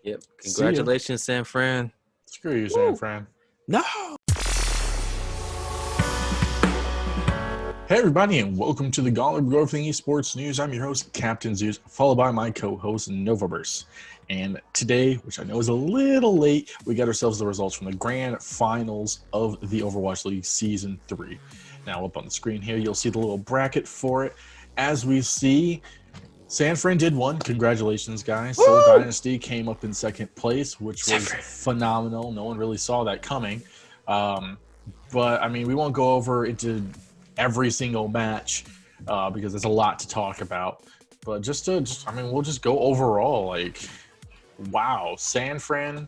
Yep. See ya. Congratulations, San Fran. Screw you, San Fran. No. Hey, everybody, and welcome to the Gauntlet of Everything Esports News. I'm your host, Captain Zeus, followed by my co-host, Novaverse. And today, which I know is a little late, we got ourselves the results from the grand finals of the Overwatch League Season 3. Now, up on the screen here, you'll see the little bracket for it. As we see, San Fran did win. Congratulations, guys. Seoul Dynasty came up in second place, which was phenomenal. No one really saw that coming. But, I mean, we won't go over into every single match because there's a lot to talk about. But we'll just go overall. Like, wow. San Fran,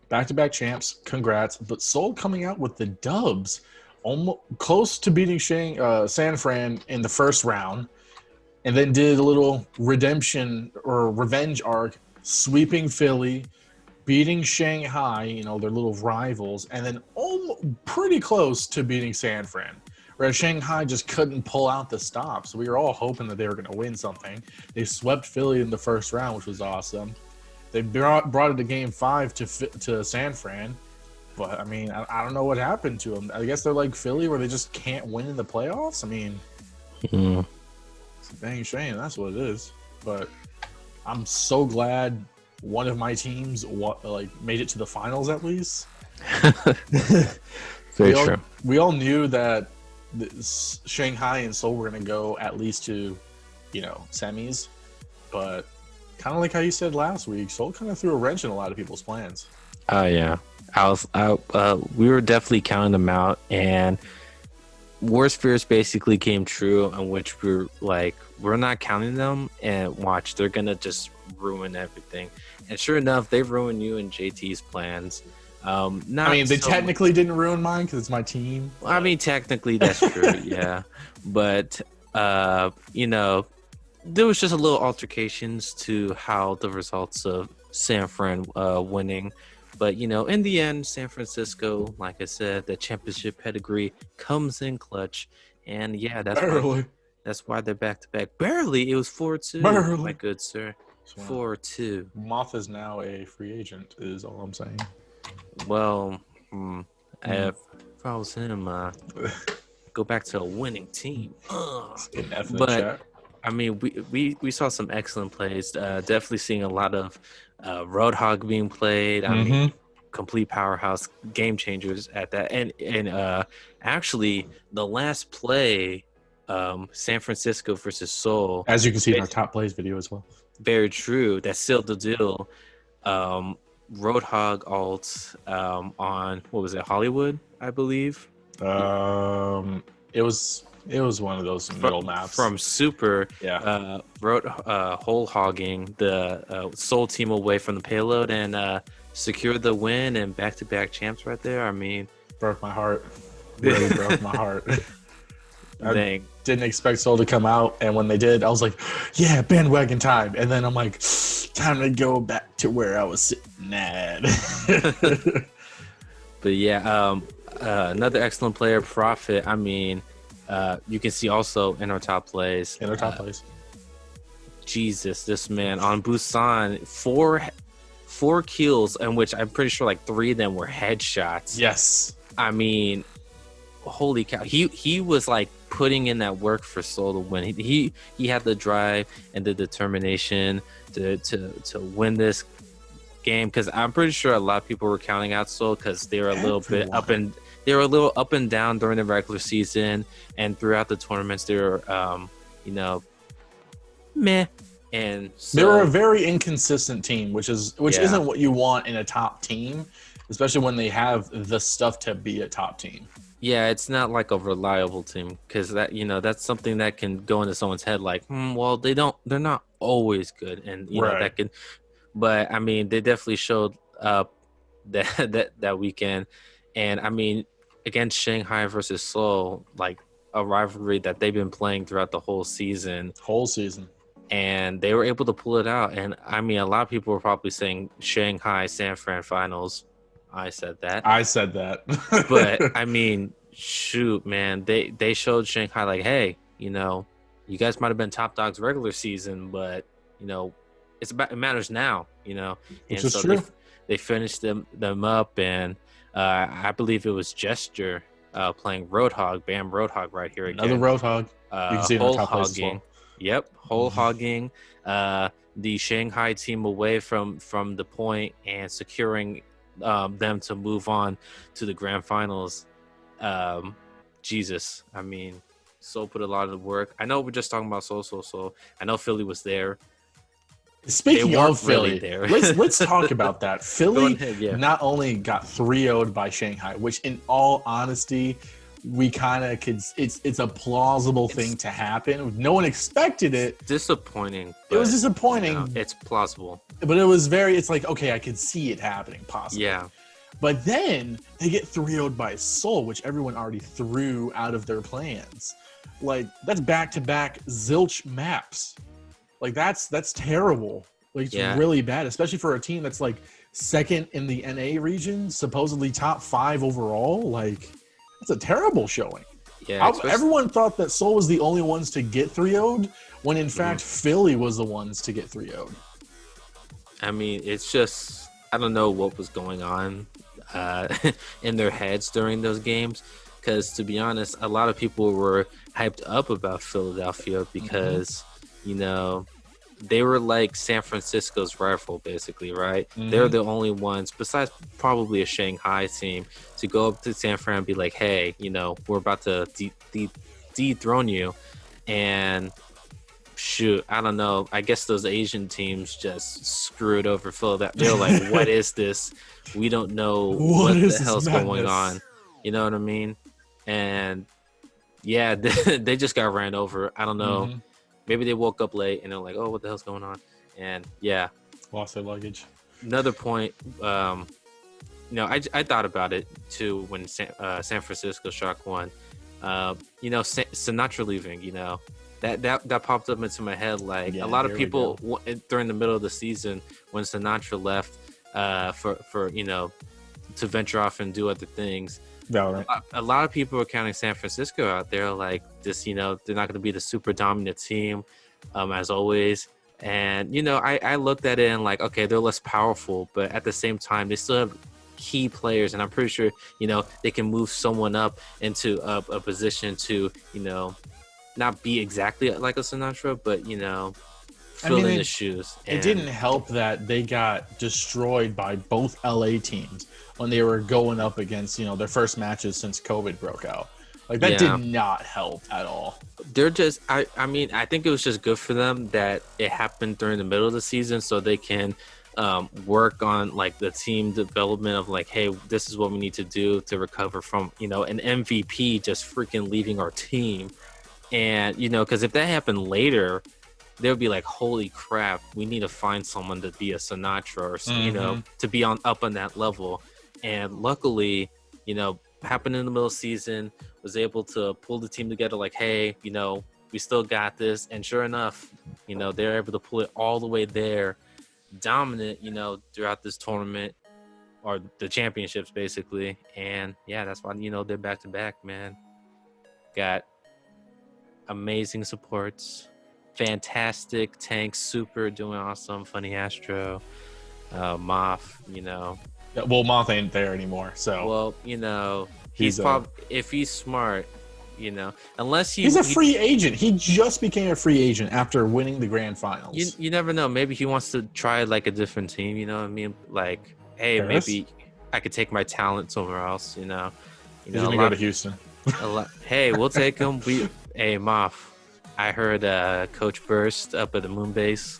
back-to-back champs. Congrats. But Seoul coming out with the dubs. Almost close to beating San Fran in the first round. And then did a little redemption or revenge arc, sweeping Philly, beating Shanghai, their little rivals, and then pretty close to beating San Fran. Whereas Shanghai just couldn't pull out the stops. We were all hoping that they were going to win something. They swept Philly in the first round, which was awesome. They brought it to Game 5 to San Fran. But, I mean, I don't know what happened to them. I guess they're like Philly where they just can't win in the playoffs. I mean... It's a dang shame. That's what it is. But I'm so glad one of my teams made it to the finals at least. Very true. We all knew that Shanghai and Seoul were going to go at least to, semis. But kind of like how you said last week, Seoul kind of threw a wrench in a lot of people's plans. Yeah. We were definitely counting them out, and worst fears basically came true, in which we're not counting them, and watch, they're gonna just ruin everything. And sure enough, they've ruined you and JT's plans. They technically didn't ruin mine because it's my team. I mean, technically that's true, yeah. But there was just a little altercations to how the results of San Fran winning. But, in the end, San Francisco, like I said, the championship pedigree comes in clutch. And, yeah, that's why they're back-to-back. Barely. It was 4-2. Barely. My good sir. 4-2. Moth is now a free agent, is all I'm saying. Well, if I was him, go back to a winning team. But, I mean, we saw some excellent plays. Definitely seeing a lot of Roadhog being played. I mean, complete powerhouse, game changers at that. And actually, the last play, San Francisco versus Seoul, as you can see in our top plays video as well. Very true. That sealed the deal. Roadhog ult on, what was it, Hollywood, I believe. It was one of those middle maps from Super. Yeah. Whole hogging the Seoul team away from the payload and secured the win and back-to-back champs right there. I mean, broke my heart. Really broke my heart. Dang. Didn't expect Seoul to come out, and when they did, I was like, "Yeah, bandwagon time." And then I'm like, "Time to go back to where I was sitting at." But yeah, another excellent player, Prophet. I mean. You can see also in our top plays. Jesus, this man on Busan, four kills, in which I'm pretty sure 3 of them were headshots. Yes. I mean, holy cow. He was putting in that work for Seoul to win. He had the drive and the determination to win this game, because I'm pretty sure a lot of people were counting out Seoul because they were a little bit up and down during the regular season, and throughout the tournaments they were meh. And so, they were a very inconsistent team, which isn't what you want in a top team, especially when they have the stuff to be a top team. Yeah, it's not like a reliable team, because that's something that can go into someone's head they're not always good, and that can. But I mean, they definitely showed up that weekend, and I mean, against Shanghai versus Seoul, a rivalry that they've been playing throughout the whole season. And they were able to pull it out. And I mean, a lot of people were probably saying Shanghai San Fran finals. I said that. But I mean, shoot, man, they showed Shanghai hey, you guys might have been top dogs regular season, but it matters now, Which and is so true. they finished them up, and I believe it was Jester playing Roadhog, Bam Roadhog right here Another again, Roadhog. You can see it in our whole top place as hogging. well. Yep, whole hogging the Shanghai team away from the point and securing them to move on to the grand finals. Jesus, I mean, Seoul put a lot of the work. I know we're just talking about Seoul. I know Philly was there. Speaking of Philly, really there. let's talk about that. Philly ahead, yeah. not only got 3-0'd by Shanghai, which in all honesty, we kind of could. It's a plausible thing to happen. No one expected it. Disappointing. It was disappointing. It's plausible. But it was very. It's like, okay, I could see it happening possibly. Yeah. But then they get 3-0'd by Seoul, which everyone already threw out of their plans. Like, that's back-to-back zilch maps. Like, that's terrible. Like, it's really bad, especially for a team that's like second in the NA region, supposedly top 5 overall. Like, that's a terrible showing. Yeah, everyone thought that Seoul was the only ones to get 3-0'd, when in fact Philly was the ones to get 3-0'd. I mean, it's just, I don't know what was going on in their heads during those games, because to be honest, a lot of people were hyped up about Philadelphia because they were like San Francisco's rival, basically, right? They're the only ones, besides probably a Shanghai team, to go up to San Fran and be like, hey, we're about to dethrone you. And shoot, I don't know, I guess those Asian teams just screwed over Philadelphia. They're like, what is this? We don't know what the hell's going on. You know what I mean? And yeah, they just got ran over. I don't know. Maybe they woke up late and they're like, oh, what the hell's going on? And yeah. Lost their luggage. Another point, I thought about it too when San Francisco Shock won. Sinatra leaving, that popped up into my head. Like, a lot of people during the middle of the season when Sinatra left for to venture off and do other things. A lot of people are counting San Francisco out there like this, they're not going to be the super dominant team as always. And, I looked at it and like, okay, they're less powerful, but at the same time, they still have key players. And I'm pretty sure, they can move someone up into a position to, not be exactly like a Sinatra, but, fill in the shoes. It didn't help that they got destroyed by both LA teams when they were going up against, their first matches since COVID broke out. Like, that did not help at all. They're just, I think it was just good for them that it happened during the middle of the season so they can work on like the team development of like, hey, this is what we need to do to recover from, an MVP just freaking leaving our team. And, because if that happened later, they would be like, holy crap, we need to find someone to be a Sinatra or, to be up on that level. And luckily, happened in the middle of the season, was able to pull the team together like, hey, we still got this. And sure enough, they're able to pull it all the way there, dominant, throughout this tournament or the championships, basically. And yeah, that's why, they're back to back, man. Got amazing supports. Fantastic tank, super doing awesome. Funny Astro, Moth, Yeah, well, Moth ain't there anymore, so. Well, he's probably, if he's smart, unless he's a free agent. He just became a free agent after winning the grand finals. You never know. Maybe he wants to try like a different team. You know what I mean? Like, hey, maybe I could take my talent somewhere else. He's gonna go to Houston. Hey, we'll take him. Hey, Moth. I heard Coach Burst up at the Moonbase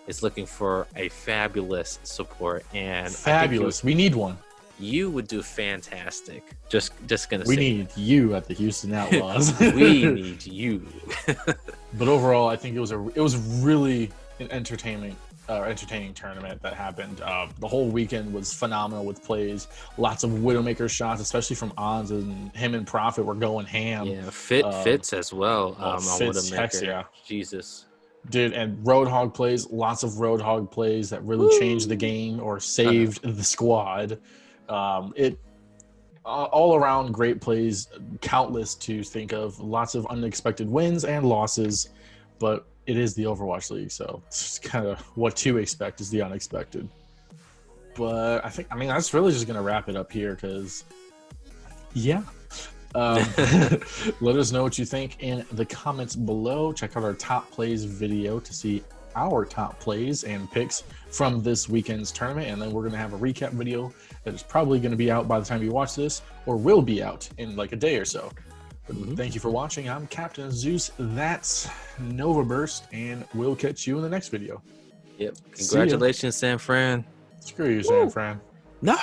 is looking for a fabulous support, and fabulous. We need one. You would do fantastic. Just gonna say. We need you at the Houston Outlaws. We need you. But overall, I think it was really an entertaining tournament that happened. The whole weekend was phenomenal with plays. Lots of Widowmaker shots, especially from Ons, and him and Prophet were going ham. Yeah, fits as well. On Fitz, Widowmaker. Yeah. Jesus. Dude, and Roadhog plays, lots of Roadhog plays that really changed the game or saved the squad. All around great plays, countless to think of, lots of unexpected wins and losses. But it is the Overwatch League, so it's kind of what to expect is the unexpected. But I mean, that's really just going to wrap it up here because, yeah. Let us know what you think in the comments below. Check out our top plays video to see our top plays and picks from this weekend's tournament. And then we're going to have a recap video that is probably going to be out by the time you watch this, or will be out in like a day or so. Thank you for watching. I'm Captain Zeus. That's Nova Burst, and we'll catch you in the next video. Yep. Congratulations, San Fran. Screw you, San Fran. No.